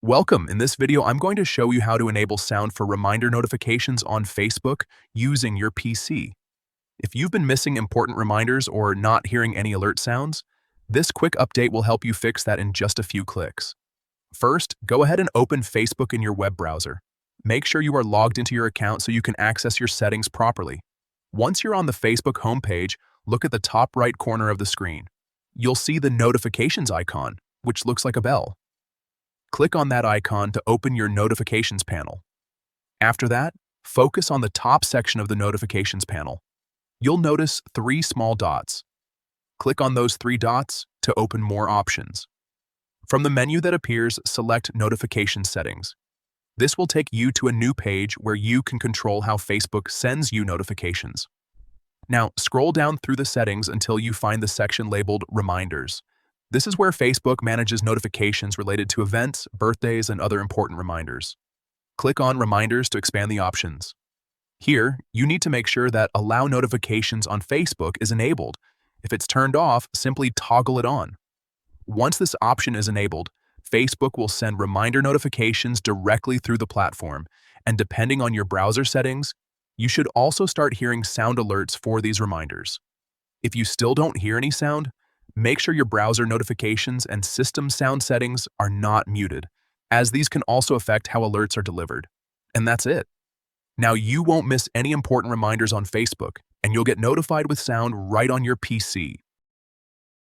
Welcome. In this video, I'm going to show you how to enable sound for reminder notifications on Facebook using your PC. If you've been missing important reminders or not hearing any alert sounds, this quick update will help you fix that in just a few clicks. First, go ahead and open Facebook in your web browser. Make sure you are logged into your account so you can access your settings properly. Once you're on the Facebook homepage, look at the top right corner of the screen. You'll see the notifications icon, which looks like a bell. Click on that icon to open your notifications panel. After that, focus on the top section of the notifications panel. You'll notice three small dots. Click on those three dots to open more options. From the menu that appears, select Notification Settings. This will take you to a new page where you can control how Facebook sends you notifications. Now, scroll down through the settings until you find the section labeled Reminders. This is where Facebook manages notifications related to events, birthdays, and other important reminders. Click on Reminders to expand the options. Here, you need to make sure that Allow Notifications on Facebook is enabled. If it's turned off, simply toggle it on. Once this option is enabled, Facebook will send reminder notifications directly through the platform, and depending on your browser settings, you should also start hearing sound alerts for these reminders. If you still don't hear any sound, make sure your browser notifications and system sound settings are not muted, as these can also affect how alerts are delivered. And that's it. Now you won't miss any important reminders on Facebook, and you'll get notified with sound right on your PC.